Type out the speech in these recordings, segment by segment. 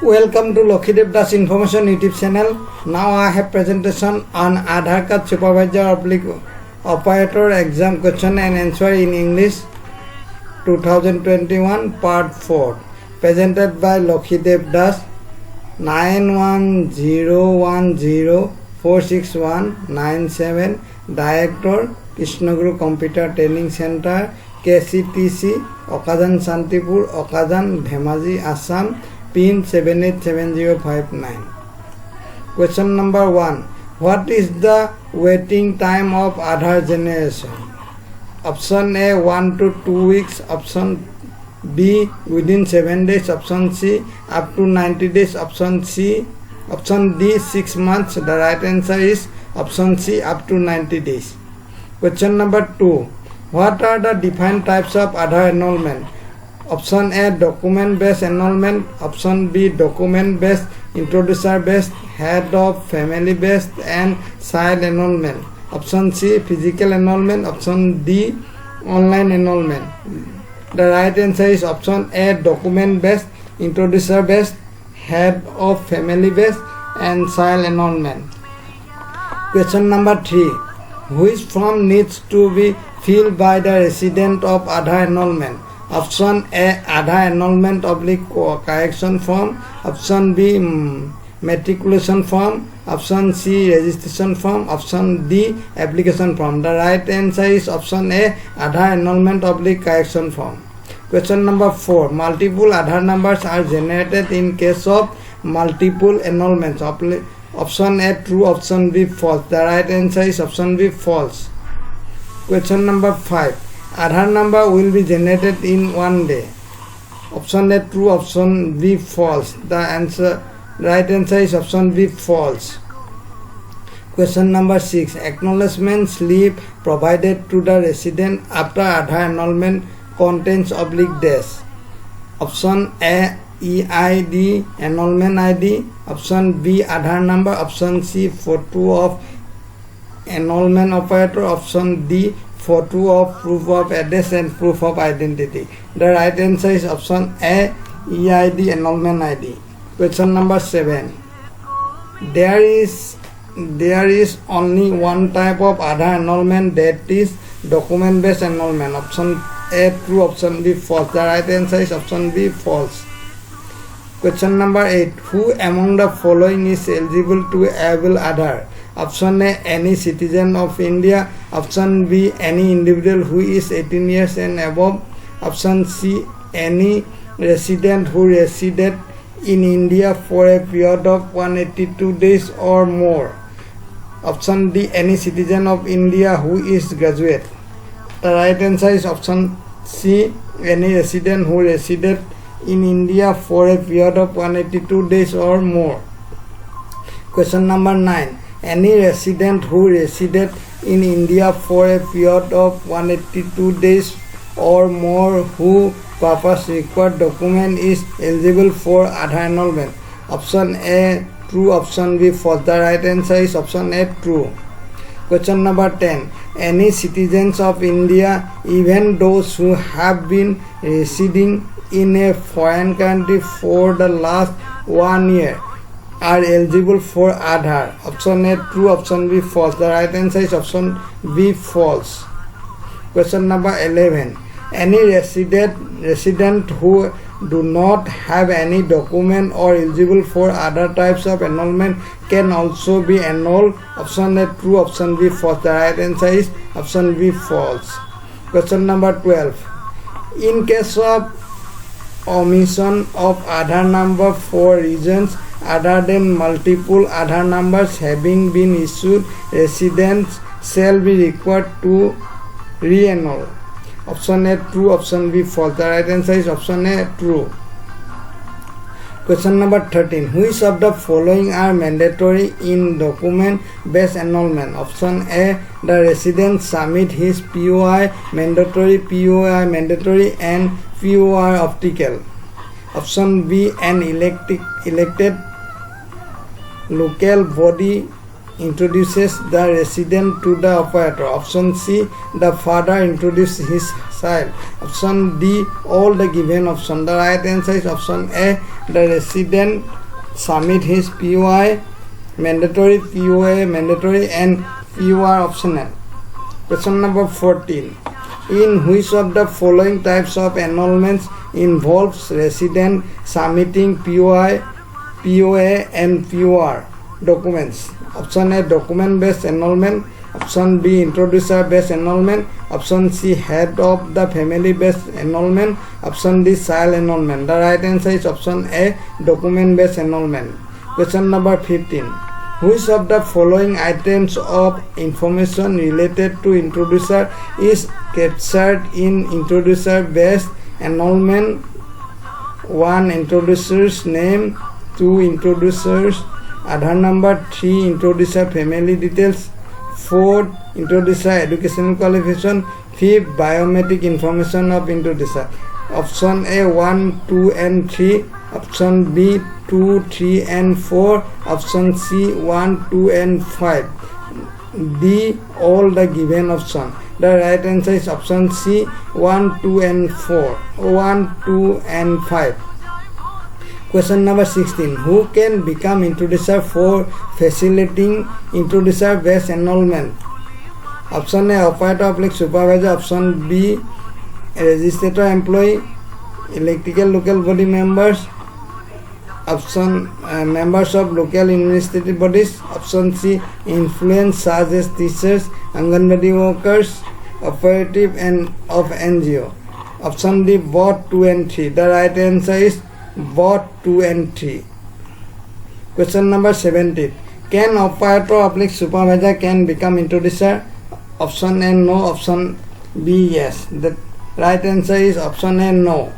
Welcome to Lokhidev Das Information YouTube channel. Now I have presentation on Aadhaar Card Supervisor Operator Exam Question and Answer in English 2021 Part 4. Presented by Lokhidev Das 9101046197. Director Krishnaguru Computer Training Center KCTC Okajan Santipur Okajan Dhemaji Assam Pin 787059. Question number 1. What is the waiting time of Aadhaar generation? Option A 1 to 2 weeks, option B within 7 days, option C up to 90 days, option D 6 months. The right answer is option C up to 90 days. Question number 2. What are the defined types of Aadhaar enrollment? Option A document based enrollment, option B document based, introducer based, head of family based and child enrollment, option C physical enrollment, option D online enrollment. The right answer is option A document based, introducer based, head of family based and child enrollment. Question number 3. Which form needs to be filled by the resident of Aadhaar enrollment? Option A Aadhaar enrollment / correction form, option B matriculation form, option C registration form, option D application form. The right answer is option A Aadhaar enrollment / correction form. Question number 4. Multiple Aadhaar numbers are generated in case of multiple enrollments. Option A true, option B false. The right answer is option B false. Question number 5. Aadhaar number will be generated in one day. Option A true, option B false. The right answer is option B false. Question number 6. Acknowledgement slip provided to the resident after Aadhaar enrollment contains /dash. Option A EID enrollment ID, option B Aadhaar number, option C photo of enrollment operator, option D photo of proof of address and proof of identity. The right answer is option A EID enrollment ID. Question number 7. There is only one type of Aadhaar enrollment, that is document based enrollment. Option A true, option B false. The right answer is option B false. Question number 8. Who among the following is eligible to avail Aadhaar? Option A any citizen of India, option B any individual who is 18 years and above, option C any resident who resided in India for a period of 182 days or more, option D any citizen of India who is graduate. The right answer is option C any resident who resided in India for a period of 182 days or more. Question number 9. Any resident who resided in India for a period of 182 days or more who purpose required document is eligible for Aadhaar enrollment. Option A true, option B false. The right answer is option A true. Question number 10. Any citizens of India, even those who have been residing in a foreign country for the last 1 year, are eligible for Aadhaar. Option A true, option B false. The right answer is option B false. Question number 11. Any resident who do not have any document or eligible for other types of enrollment can also be enrolled. Option A true, option B false. The right answer is option B false. Question number 12. In case of omission of Aadhaar number for reasons other than multiple Aadhaar numbers having been issued, residents shall be required to re-enroll. Option A true, option B false. The right answer is option A true. Question number 13. Which of the following are mandatory in document based enrollment? Option A the resident submit his POI mandatory, POI mandatory and POI optical. Option B an elected local body introduces the resident to the operator. Option C, the father introduces his child. Option D, all the given option. The right answer is option A, the resident submit his POI mandatory, POA mandatory and POR optional. Question number 14. In which of the following types of annulments involves resident submitting POI, POA and POR documents? Option A, document based annulment. Option B, introducer based annulment. Option C, head of the family based annulment. Option D, child annulment. The right answer is option A, document based annulment. Question number 15. Which of the following items of information related to introducer is captured in introducer based annulment? 1. Introducer's name. 2. Introducer's Aadhaar number. 3. Introducer family details. 4. Introducer educational qualification. 5. Biometric information of introducer. Option A 1, 2 and 3. Option B 2, 3 and 4. Option C 1, 2 and 5. D, all the given option. The right answer is option C 1, 2 and 4. 1, 2 and 5. Question number 16. Who can become introducer for facilitating introducer based annulment? Option A, operator / supervisor. Option B, registrator employee, electrical local body members. Option members of local administrative bodies. Option C, influence such as teachers, Anganwadi workers, operative and of NGO. Option D, both 2 and 3. The right answer is both 2 and 3. Question number 17. Can operator / supervisor can become introducer? Option A no. Option B yes. The right answer is option A no.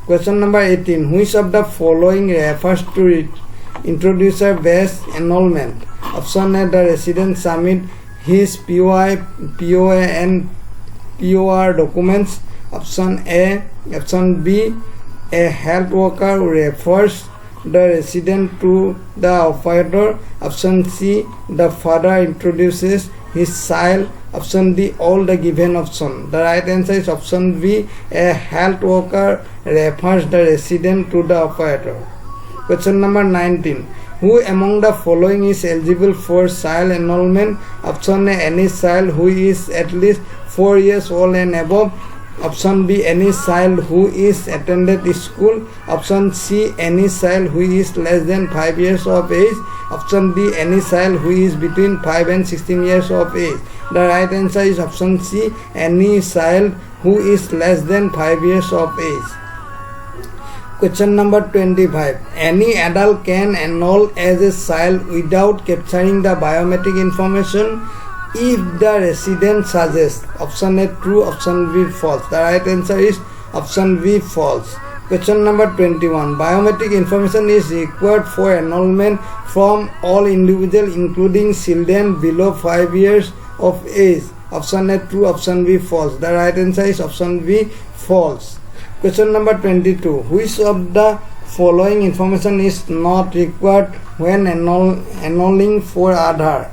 Question number 18. Which of the following refers to introducer based annulment? Option A, the resident submit his POI, POA and POR documents. Option A. Option B, a health worker refers the resident to the operator. Option C, the father introduces his child. Option D, all the given option. The right answer is option B, a health worker refers the resident to the operator. Question number 19. Who among the following is eligible for child annulment? Option A, any child who is at least 4 years old and above. Option B, any child who is attended school. Option C, any child who is less than 5 years of age. Option D, any child who is between 5 and 16 years of age. The right answer is option C, any child who is less than 5 years of age. Question number 25. Any adult can annul as a child without capturing the biometric information if the resident suggests. Option A true, option B false. The right answer is option B false. Question number 21. Biometric information is required for annulment from all individuals including children below 5 years of age. Option A true, option B false. The right answer is option B false. Question number 22. Which of the following information is not required when annulling for Aadhaar?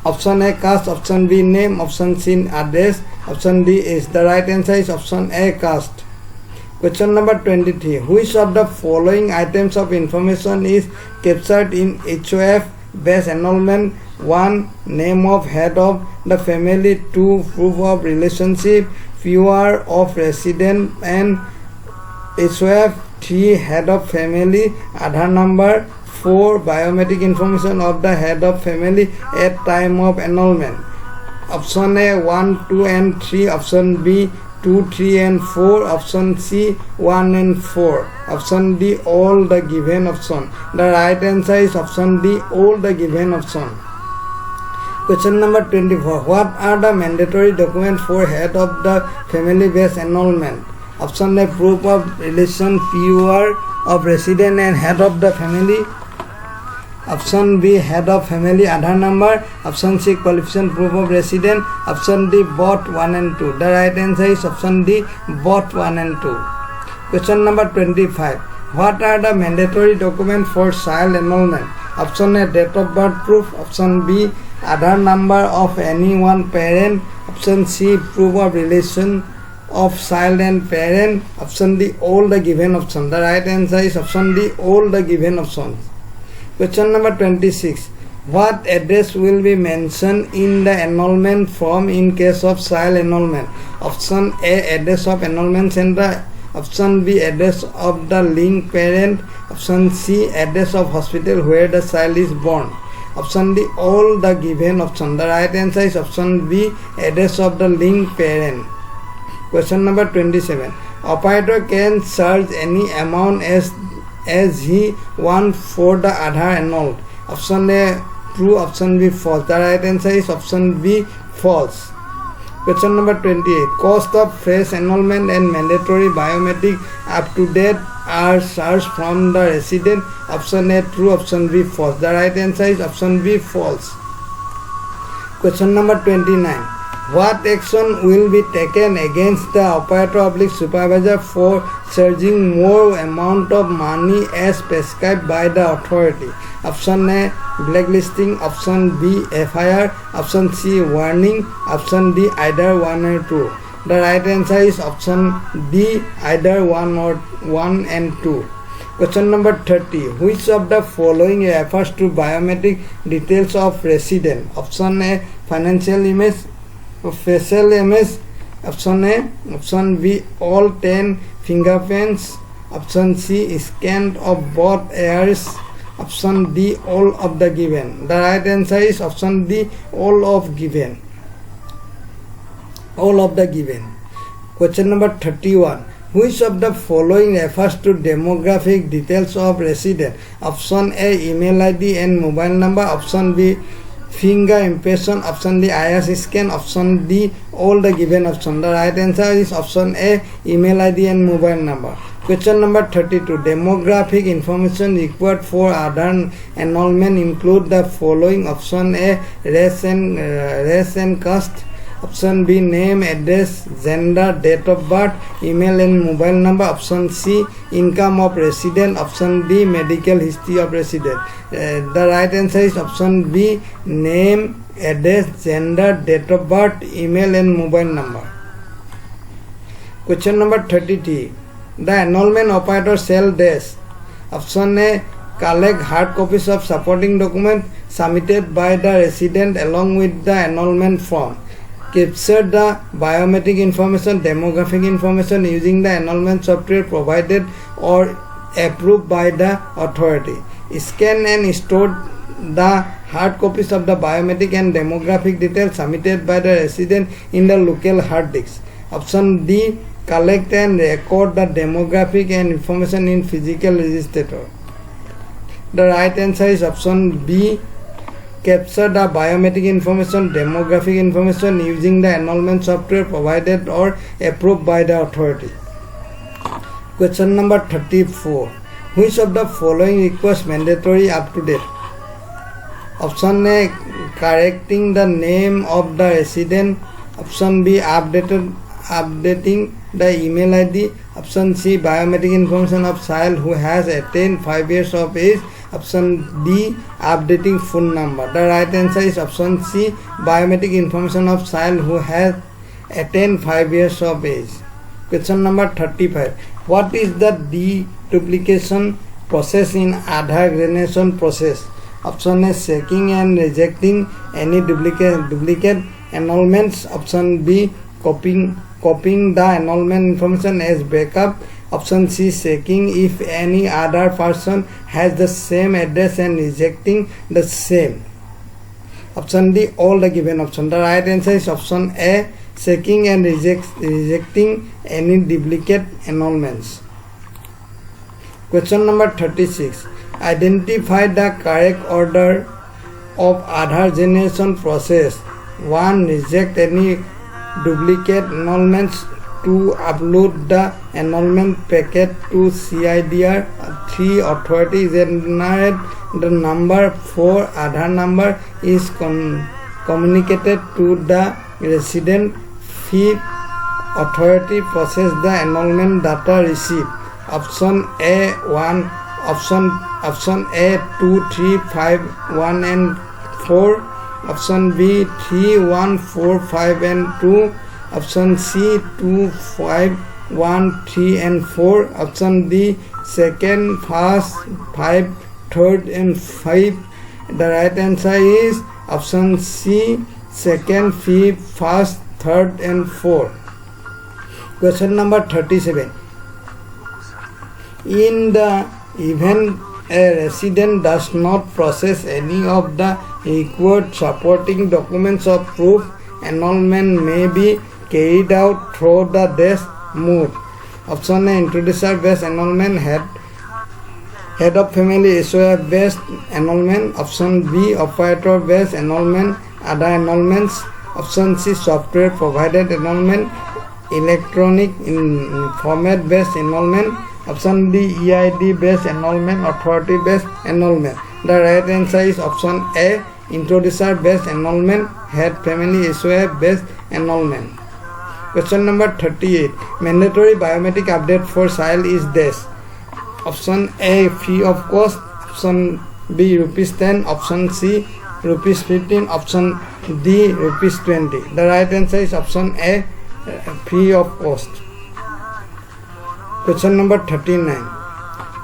Option A caste, option B name, option C address, option D is. The right answer is option A caste. Question number 23. Which of the following items of information is captured in HOF based annulment? 1. Name of head of the family. 2. Proof of relationship, POR of resident and HOF. 3. Head of family, Aadhaar number. 4. Biometric information of the head of family at time of annulment. Option A 1, 2 and 3. Option B 2, 3 and 4. Option C 1 and 4. Option D all the given option. The right answer is option D all the given option. Question number 24. What are the mandatory documents for head of the family based annulment? Option A proof of relation, POR of resident and head of the family. Option B head of family, Aadhaar number. Option C qualification, proof of resident. Option D both 1 and 2. The right answer is option D both 1 and 2. Question number 25. What are the mandatory documents for child annulment? Option A, date of birth proof. Option B, Aadhaar number of any one parent. Option C, proof of relation of child and parent. Option D, all the given options. The right answer is option D, all the given options. Question number 26. What address will be mentioned in the enrollment form in case of child enrollment? Option A, address of enrollment center. Option B, address of the linked parent. Option C, address of hospital where the child is born. Option D, all the given options. The right answer is option B, address of the linked parent. Question number 27. Operator can charge any amount as he wants for the Aadhaar enrolled. Option A, true. Option B, false. The right answer is option B, false. Question number 28. Cost of fresh enrollment and mandatory biometric up-to-date are charged from the resident. Option A, true. Option B, false. The right answer is option B, false. Question number 29. What action will be taken against the operator/supervisor for charging more amount of money as prescribed by the authority? Option A, blacklisting. Option B, FIR. Option C, warning. Option D, either 1 or 2. The right answer is option D, either 1 and 2. Question number 30. Which of the following refers to biometric details of resident? Option A, financial image, facial image. Option A. Option B, all 10 fingerprints. Option C, scan of both ears. Option D, all of the given. The right answer is option D, all of given. All of the given. Question number 31. Which of the following refers to demographic details of resident? Option A, email ID and mobile number. Option B, finger impression. Option D, iris scan. Option D, all the given option. The right answer is option A, email ID and mobile number. Question number 32. Demographic information required for Aadhaar enrollment include the following. Option A, race and caste. Option B, name, address, gender, date of birth, email and mobile number. Option C, income of resident. Option D, medical history of resident. The right answer is option B, name, address, gender, date of birth, email and mobile number. Question number 33. The enrollment operator shall dash. Option A, collect hard copies of supporting document submitted by the resident along with the enrollment form. Capture the biometric information, demographic information using the enrollment software provided or approved by the authority. Scan and store the hard copies of the biometric and demographic details submitted by the resident in the local hard disk. Option D, collect and record the demographic and information in physical register. The right answer is option B, capture the biometric information, demographic information using the enrollment software provided or approved by the authority. Question number 34. Which of the following requires mandatory up-to-date? Option A, correcting the name of the resident. Option B, updating the email ID. Option C, biometric information of child who has attained 5 years of age. Option D, updating phone number. The right answer is option C, biometric information of child who has attained 5 years of age. Question number 35. What is the deduplication process in Aadhaar generation process? Option A, checking and rejecting any duplicate enrollments. Option B, copying the enrollment information as backup. Option C, checking if any other person has the same address and rejecting the same. Option D, all the given option. The right answer is option A, checking and rejecting any duplicate enrollments. Question number 36. Identify the correct order of Aadhaar generation process. 1. Reject any duplicate enrollments. 2. Upload the enrollment packet to CIDR. 3. Authority generate the number. 4. Aadhaar number is communicated to the resident. 5. Authority process the enrollment data received. Option A 1. Option A 2, 3, 5, 1 and 4. Option B 3, 1, 4, 5 and 2. Option C 2, 5, 1, 3 and 4. Option D second, first, 5, third and 5. The right answer is option C, second, fifth, first, third and 4. Question number 37. In the event a resident does not process any of the required supporting documents of proof, enrollment may be carried out through the desk mode. Option A introducer based enrollment, head of family SOA based enrollment. Option B operator based enrollment, other enrollments. Option C software provided enrollment, electronic format based enrollment. Option D EID based enrollment, authority based enrollment. The right answer is option A introducer based enrollment, head family SOA based enrollment. Question number 38. Mandatory biometric update for child is this. Option A free of cost. Option B ₹10. Option C ₹15. Option D ₹20. The right answer is option A free of cost. Question number 39.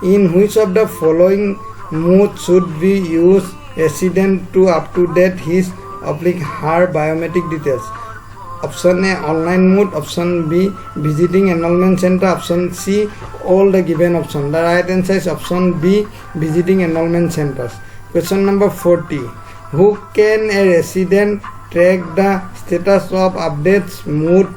In which of the following mode should we use resident to up-to-date his/her biometric details? Option A online mode. Option B visiting enrollment center. Option C all the given option. The right answer is option B visiting enrollment centers. Question number 40. Who can a resident track the status of updates mode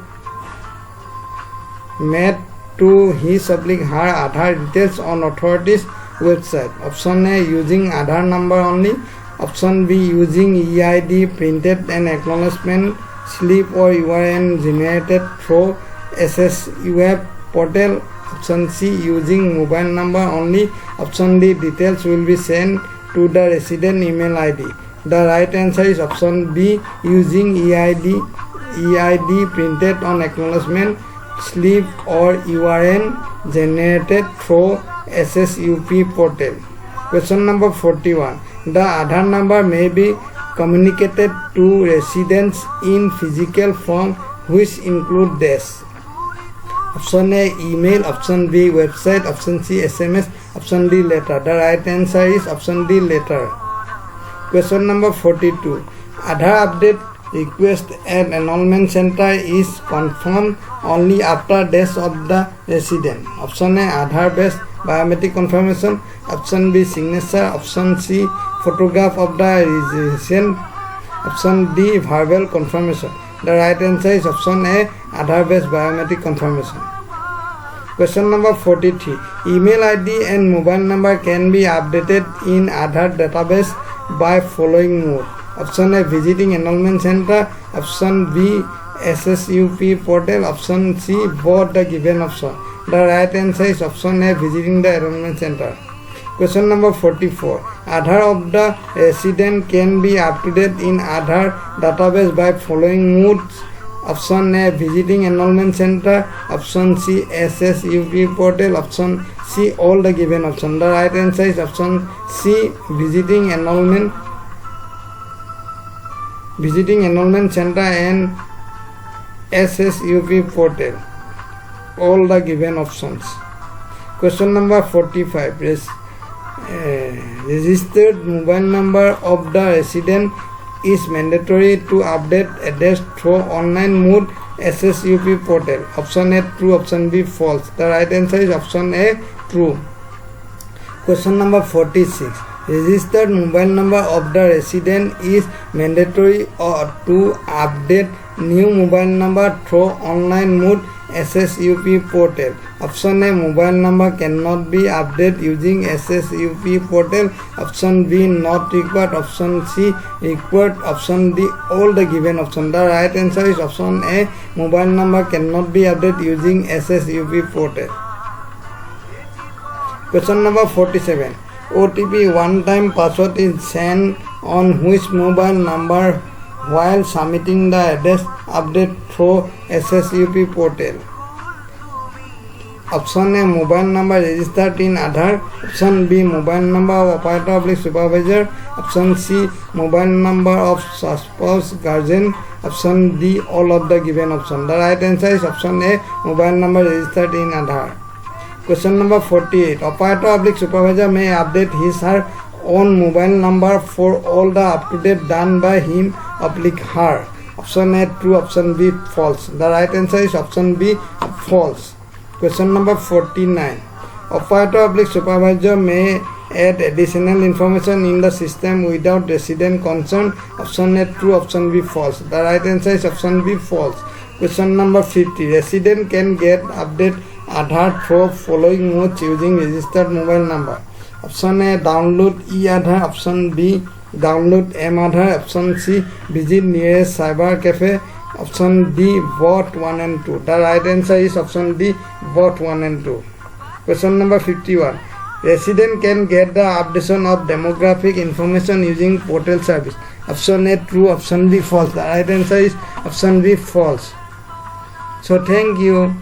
made to his/her Aadhaar details on authorities website? Option A using Aadhaar number only. Option B using EID printed and acknowledgement slip or URN generated through SSUF portal. Option C using mobile number only. Option D details will be sent to the resident email ID. The right answer is option B using EID printed on acknowledgement slip or URN generated through SSUP portal. Question number 41. The Aadhaar number may be communicated to residents in physical form, which include this. Option A email. Option B website. Option C SMS. Option D letter. The right answer is option D letter. Question number 42. Aadhaar update request at enrollment center is confirmed only after death of the resident. Option A Aadhaar based biometric confirmation. Option B signature. Option C photograph of the resident. Option D verbal confirmation. The right answer is option A Aadhaar based biometric confirmation. Question number 43. Email ID and mobile number can be updated in Aadhaar database by following mode. Option A visiting enrollment center. Option B SSUP portal. Option C both the given option. The right answer is option A visiting the enrollment center. Question number 44. Aadhaar of the resident can be up-to-date in Aadhaar database by following modes. Option A visiting enrollment center. Option C SSUP portal. Option C all the given option. The right answer is option C visiting enrollment center and SSUP portal. All the given options. Question number 45. Registered mobile number of the resident is mandatory to update address through online mode SSUP portal. Option A true. Option B false. The right answer is option A true. Question number 46. Registered mobile number of the resident is mandatory to update new mobile number through online mode SSUP portal. Option A mobile number cannot be updated using SSUP portal. Option B not required. Option C required. Option D all the given option. The right answer is option A mobile number cannot be updated using SSUP portal. Question number 47. OTP one-time password is sent on which mobile number while submitting the address update through SSUP portal? Option A, mobile number registered in Aadhaar. Option B, mobile number of operator public supervisor. Option C, mobile number of spouse guardian. Option D, all of the given option. The right answer is option A, mobile number registered in Aadhaar. Question number 48. Operator public supervisor may update his or her own mobile number for all the up-to-date done by him oblique her. Option A, true. Option B, false. The right answer is option B, false. Question number 49. Operator public supervisor may add additional information in the system without resident consent. Option A, true. Option B, false. The right answer is option B, false. Question number 50. Resident can get update Aadhaar through following modes using registered mobile number. Option A, download e-Aadhaar. Option B, download m-Aadhaar. Option C, visit nearest cyber cafe. Option D, vote 1 and 2. The right answer is option D, vote 1 and 2. Question number 51. Resident can get the updation of demographic information using portal service. Option A, true. Option B, false. The right answer is option B, false. So thank you.